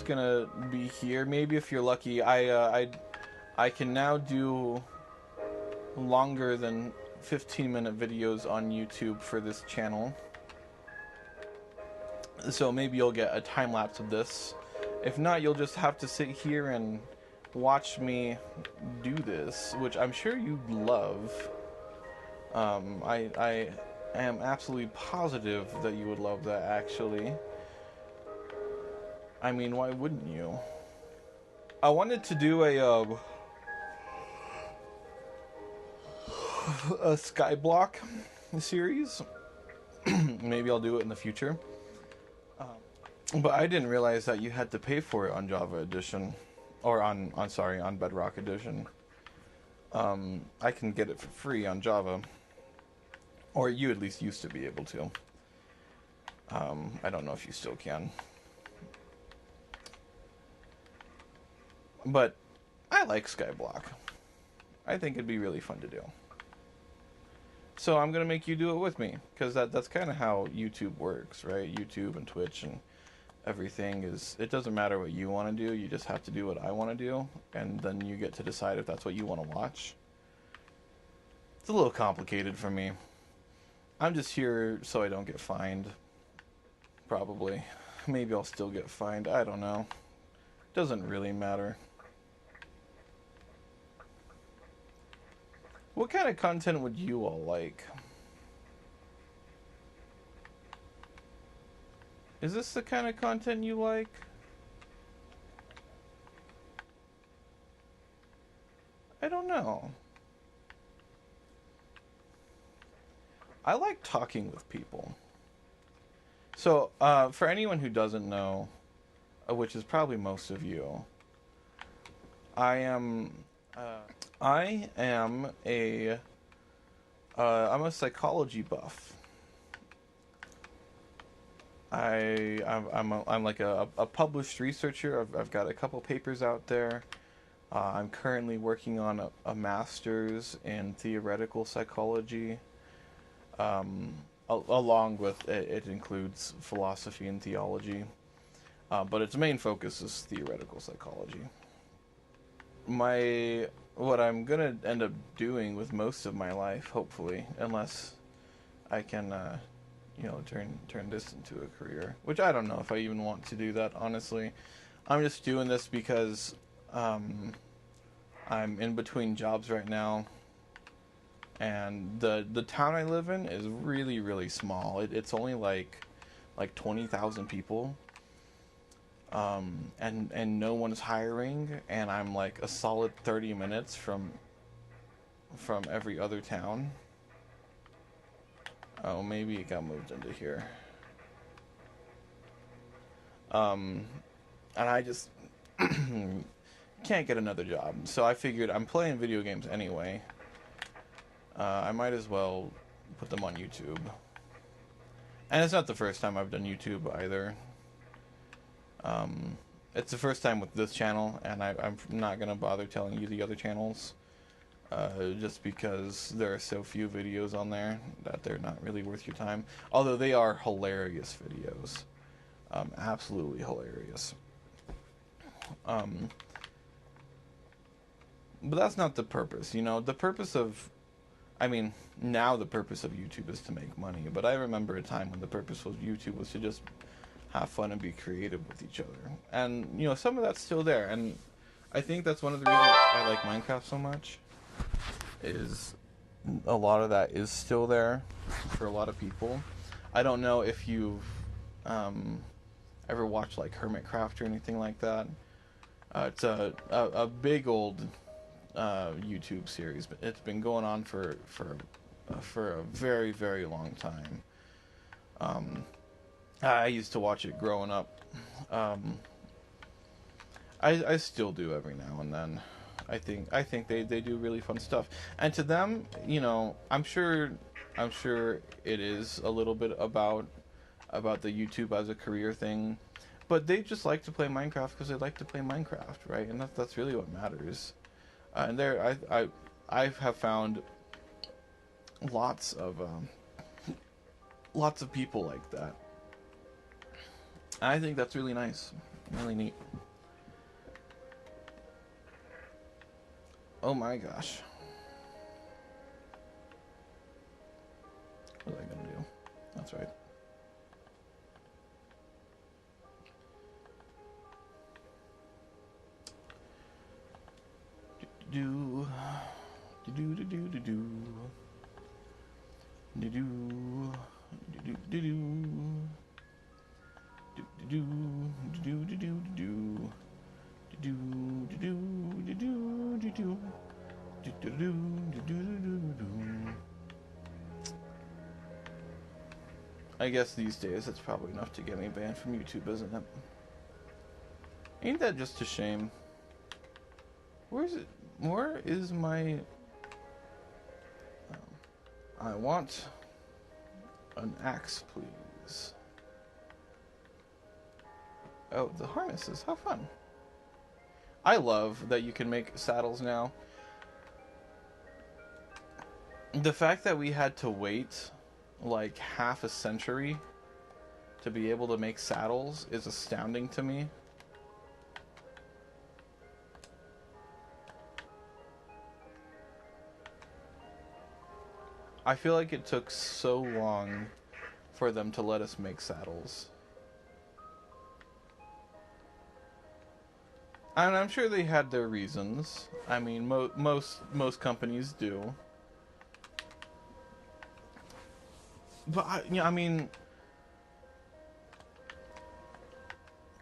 just gonna be here. Maybe if you're lucky, I can now do longer than 15-minute videos on YouTube for this channel. So maybe you'll get a time lapse of this. If not, you'll just have to sit here and watch me do this, which I'm sure you'd love. I am absolutely positive that you would love that, actually. I mean, why wouldn't you? I wanted to do a Skyblock series. Maybe I'll do it in the future. But I didn't realize that you had to pay for it on Java Edition. Or on Bedrock Edition. I can get it for free on Java. Or you at least used to be able to. I don't know if you still can. But I like Skyblock. I think it'd be really fun to do. So I'm going to make you do it with me. Because that's kind of how YouTube works, right? YouTube and Twitch and everything is... It doesn't matter what you want to do. You just have to do what I want to do. And then you get to decide if that's what you want to watch. It's a little complicated for me. I'm just here so I don't get fined. Probably. Maybe I'll still get fined. I don't know. Doesn't really matter. What kind of content would you all like? Is this the kind of content you like? I don't know. I like talking with people. So, for anyone who doesn't know, which is probably most of you, I'm a psychology buff. I'm like a published researcher. I've got a couple papers out there. I'm currently working on a master's in theoretical psychology. Along with it includes philosophy and theology. But its main focus is theoretical psychology. What I'm gonna end up doing with most of my life, hopefully, unless I can, turn this into a career, which I don't know if I even want to do that, honestly. I'm just doing this because I'm in between jobs right now, and the town I live in is really, really small. It's only like 20,000 people. And no one's hiring, and I'm like a solid 30 minutes from every other town. Oh, maybe it got moved into here. And I just can't get another job. So I figured I'm playing video games anyway. I might as well put them on YouTube. And it's not the first time I've done YouTube either. It's the first time with this channel, and I'm not going to bother telling you the other channels, just because there are so few videos on there that they're not really worth your time. Although they are hilarious videos. Absolutely hilarious. But that's not the purpose, the purpose of... now the purpose of YouTube is to make money, but I remember a time when the purpose of YouTube was to just have fun and be creative with each other. And, some of that's still there. And I think that's one of the reasons I like Minecraft so much, is a lot of that is still there for a lot of people. I don't know if you've ever watched, like, Hermitcraft or anything like that. It's a big old YouTube series, but it's been going on for a very, very long time. I used to watch it growing up. I still do every now and then. I think they do really fun stuff. And to them, I'm sure it is a little bit about the YouTube as a career thing, but they just like to play Minecraft because they like to play Minecraft, right? And that's really what matters. And I have found lots of people like that. I think that's really nice. Really neat. Oh my gosh. What was I gonna do? That's right. Do do do do do do do do do do do I guess these days it's probably enough to get me banned from YouTube, isn't it? Ain't that just a shame? Where is my... I want an axe, please. Oh, the harnesses. How fun. I love that you can make saddles now. The fact that we had to wait like half a century to be able to make saddles is astounding to me. I feel like it took so long for them to let us make saddles. And I'm sure they had their reasons. I mean, most companies do. But I mean,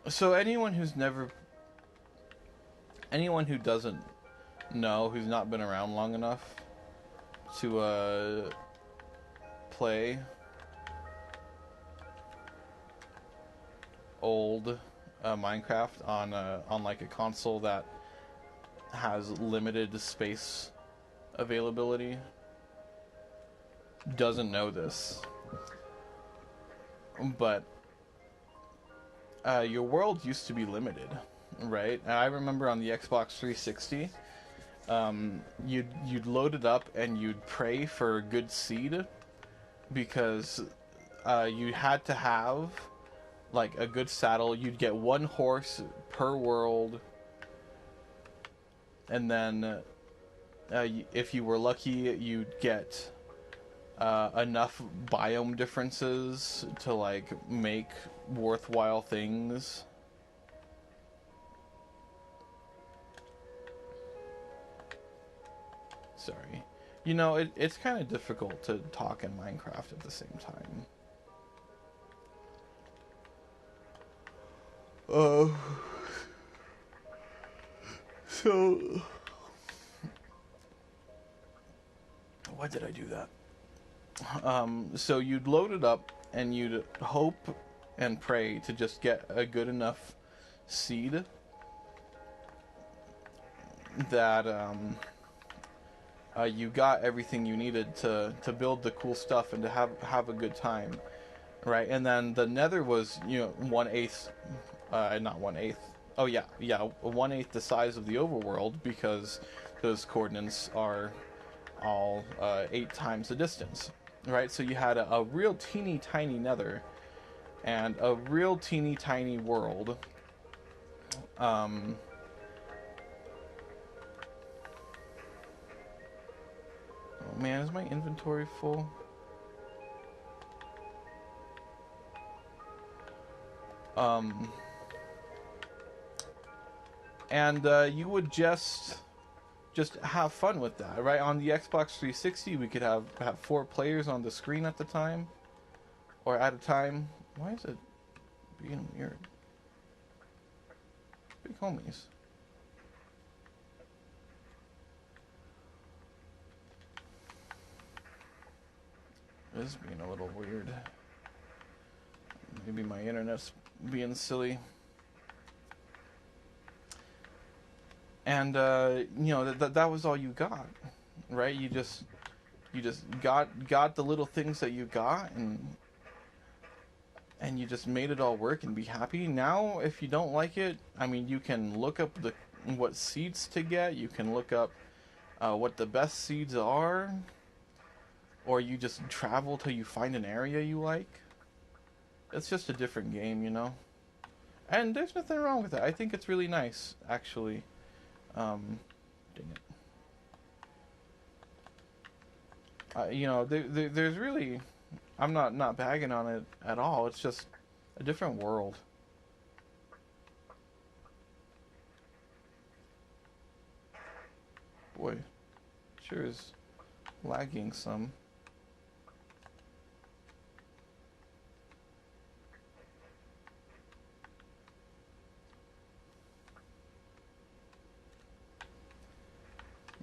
so anyone who doesn't know, who's not been around long enough to play old Minecraft on like a console that has limited space availability doesn't know this, but your world used to be limited, right? And I remember on the Xbox 360, you'd load it up and you'd pray for a good seed, because you had to have like a good saddle. You'd get one horse per world, and then if you were lucky, you'd get enough biome differences to like make worthwhile things. Sorry. You know, it's kind of difficult to talk in Minecraft at the same time. So why did I do that? So you'd load it up and you'd hope and pray to just get a good enough seed that you got everything you needed to build the cool stuff and to have a good time, right? And then the Nether was, you know, 1/8, not 1/8. Oh yeah, 1/8 the size of the overworld, because those coordinates are all 8 times the distance, right? So you had a real teeny tiny Nether and a real teeny tiny world. Oh man, is my inventory full? And you would just have fun with that, right? On the Xbox 360, we could have 4 players on the screen at the time, or at a time. Why is it being weird? Big homies. This is being a little weird. Maybe my internet's being silly. And you know, that was all you got, right? You just got the little things that you got, and you just made it all work and be happy. Now, if you don't like it, I mean, you can look up what seeds to get. You can look up what the best seeds are, or you just travel till you find an area you like. It's just a different game, you know. And there's nothing wrong with it. I think it's really nice, actually. Dang it. You know, there's really... I'm not bagging on it at all. It's just a different world. Boy, sure is lagging some.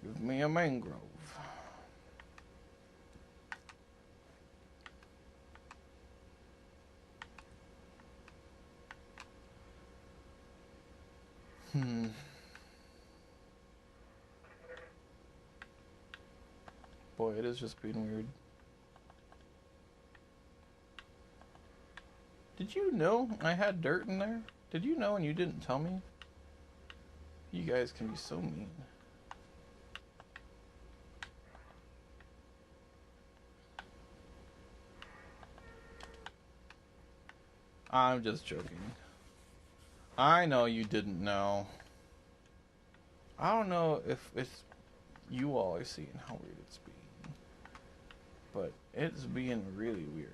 Give me a mangrove. Boy, it is just being weird. Did you know I had dirt in there? Did you know and you didn't tell me? You guys can be so mean. I'm just joking. I know you didn't know. I don't know if it's you all are seeing how weird it's being, but it's being really weird.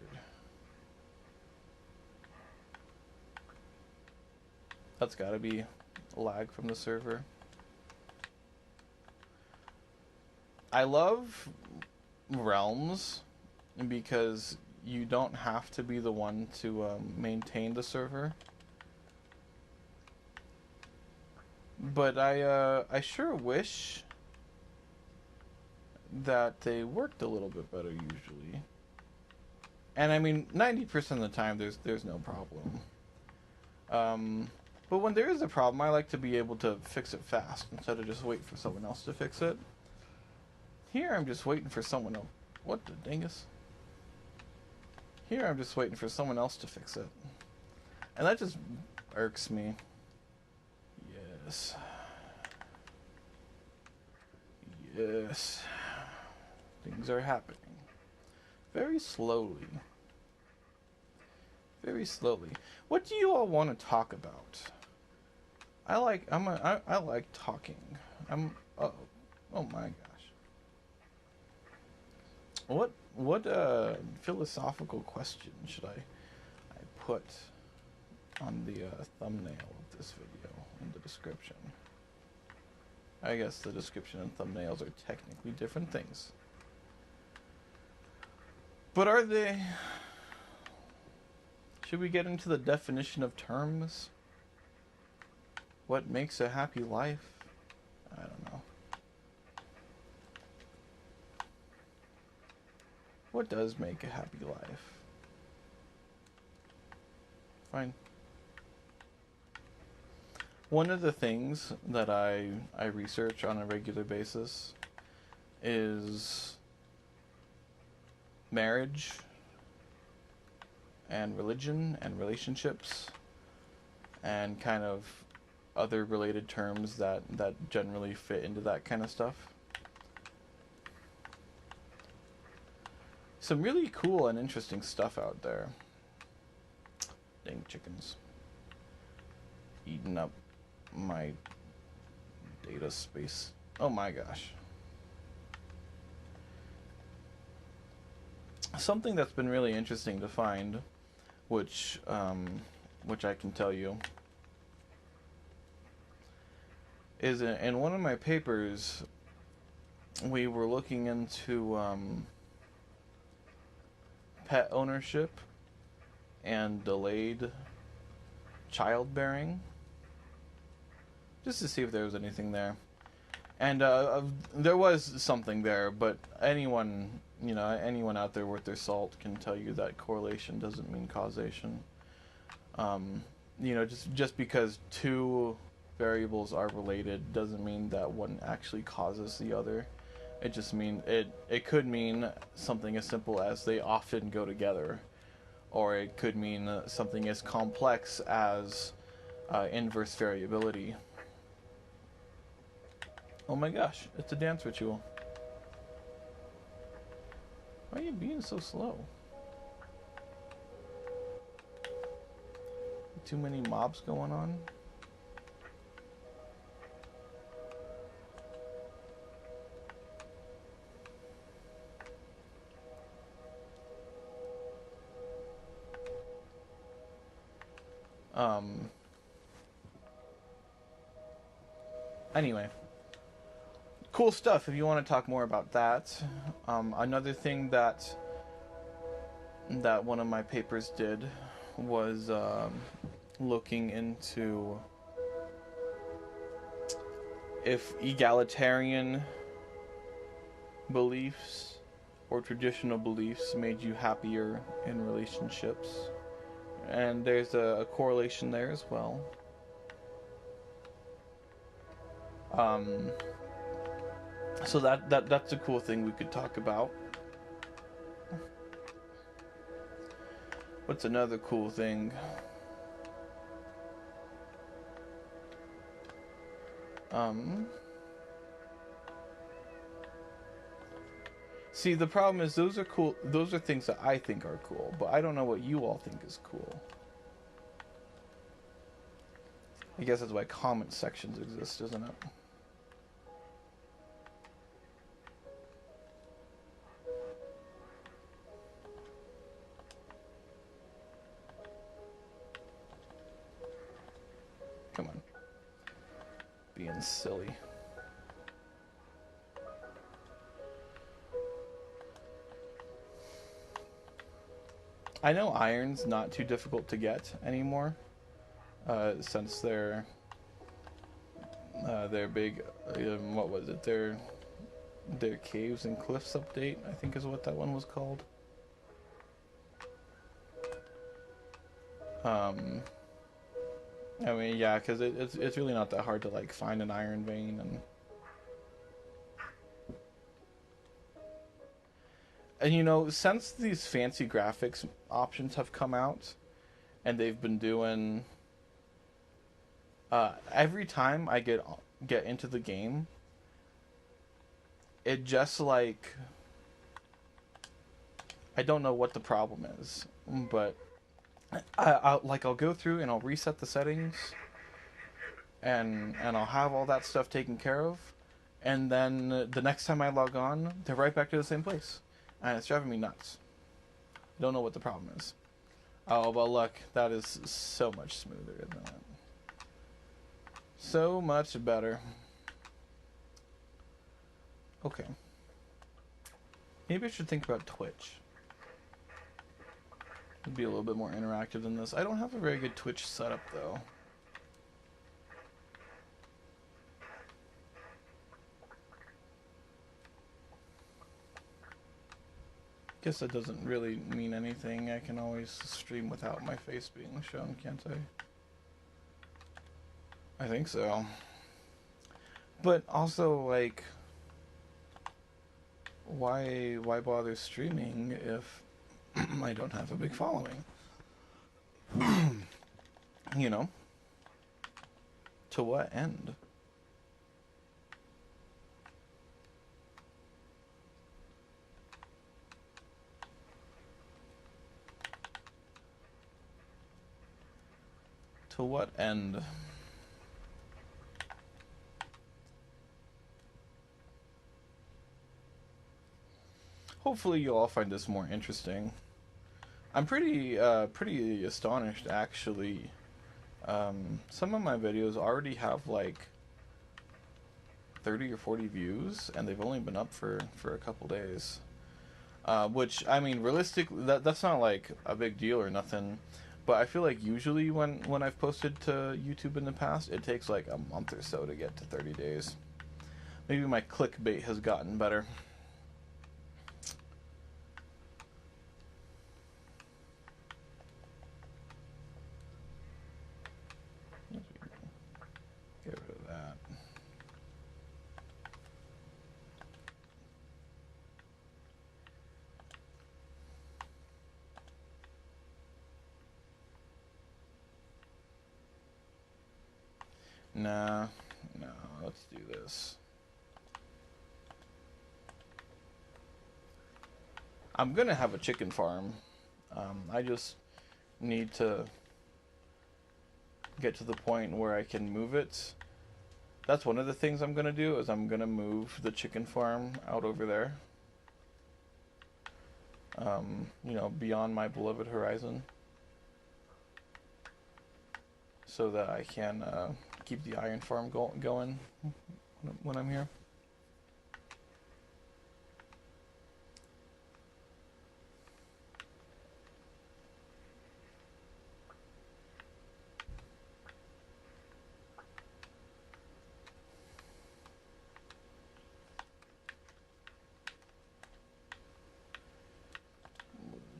That's gotta be lag from the server. I love Realms because you don't have to be the one to maintain the server. But I sure wish that they worked a little bit better usually. And I mean, 90% of the time there's no problem. But when there is a problem, I like to be able to fix it fast instead of just wait for someone else to fix it. Here I'm just waiting for someone else. What the dingus? Here I'm just waiting for someone else to fix it. And that just irks me. Yes. Yes. Things are happening. Very slowly. Very slowly. What do you all want to talk about? I like talking. Oh my gosh. What philosophical question should I put on the thumbnail of this video in the description? I guess the description and thumbnails are technically different things. But are they? Should we get into the definition of terms? What makes a happy life? I don't know. What does make a happy life? Fine. One of the things that I research on a regular basis is marriage and religion and relationships and kind of other related terms that generally fit into that kind of stuff. Some really cool and interesting stuff out there. Dang chickens. Eating up my data space. Oh my gosh. Something that's been really interesting to find, which I can tell you, is in one of my papers, we were looking into pet ownership and delayed childbearing, just to see if there was anything there. And there was something there, but anyone out there worth their salt can tell you that correlation doesn't mean causation. Just because two variables are related doesn't mean that one actually causes the other. It just means it could mean something as simple as they often go together, or it could mean something as complex as inverse variability. Oh my gosh, it's a dance ritual. Why are you being so slow? too many mobs going on. Anyway, cool stuff if you want to talk more about that. Another thing that one of my papers did was looking into if egalitarian beliefs or traditional beliefs made you happier in relationships. And there's a correlation there as well. So that's a cool thing we could talk about. What's another cool thing? See, the problem is those are cool. Those are things that I think are cool, but I don't know what you all think is cool. I guess that's why comment sections exist, isn't it? Come on. Being silly. I know iron's not too difficult to get anymore, since their big, what was it? Their caves and cliffs update, I think is what that one was called. I mean, yeah, because it's really not that hard to like find an iron vein and you know, since these fancy graphics options have come out, and they've been doing every time I get into the game, it just like I don't know what the problem is, but I'll go through and I'll reset the settings, and I'll have all that stuff taken care of, and then the next time I log on, they're right back to the same place, and it's driving me nuts. I don't know what the problem is. Oh, but look, that is so much smoother, isn't it? So much better. Okay. Maybe I should think about Twitch. It'd be a little bit more interactive than this. I don't have a very good Twitch setup, though. Guess that doesn't really mean anything. I can always stream without my face being shown, can't I? I think so. But also, like, why bother streaming if I don't have a big following? You know? To what end? To what end? Hopefully you'll all find this more interesting. I'm pretty astonished, actually. Some of my videos already have like 30 or 40 views, and they've only been up for a couple days. Which, I mean, realistically, that's not like a big deal or nothing. But I feel like usually when I've posted to YouTube in the past, it takes like a month or so to get to 30 days. Maybe my clickbait has gotten better. Get rid of that. Nah, no, let's do this. I'm gonna have a chicken farm. I just need to get to the point where I can move it. That's one of the things I'm gonna do, is I'm gonna move the chicken farm out over there. You know, beyond my beloved horizon. So that I can keep the iron farm going when I'm here.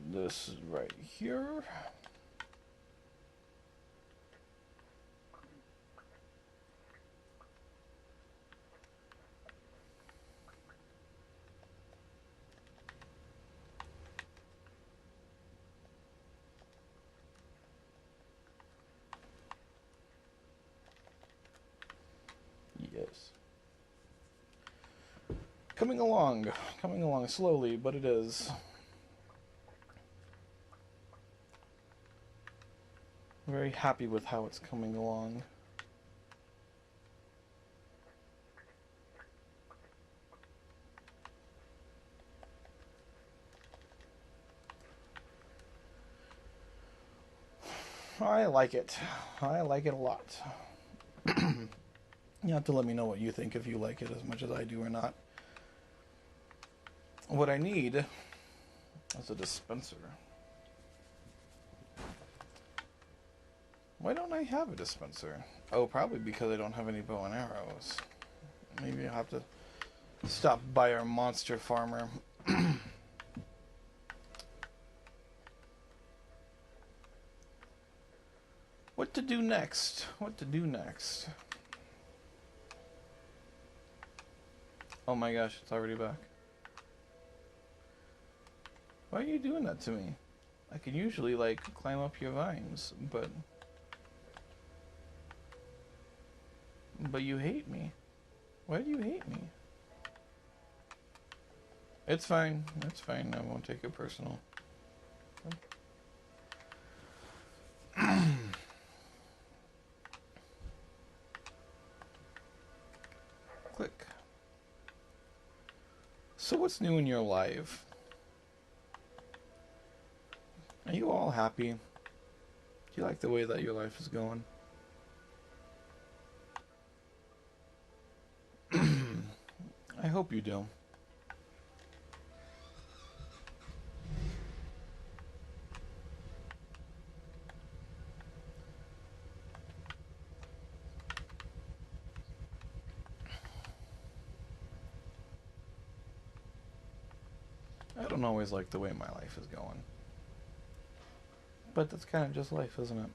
This is right here. Yes. Coming along slowly, but it is. Very happy with how it's coming along. I like it. I like it a lot. You have to let me know what you think, if you like it as much as I do or not. What I need is a dispenser. Why don't I have a dispenser? Oh, probably because I don't have any bow and arrows. Maybe I'll have to stop by our monster farmer. What to do next? What to do next? Oh my gosh, it's already back. Why are you doing that to me? I can usually, like, climb up your vines, but you hate me. Why do you hate me? It's fine. It's fine. I won't take it personal. Click. So what's new in your life? Are you all happy? Do you like the way that your life is going? I hope you do. I don't always like the way my life is going. But that's kind of just life, isn't it?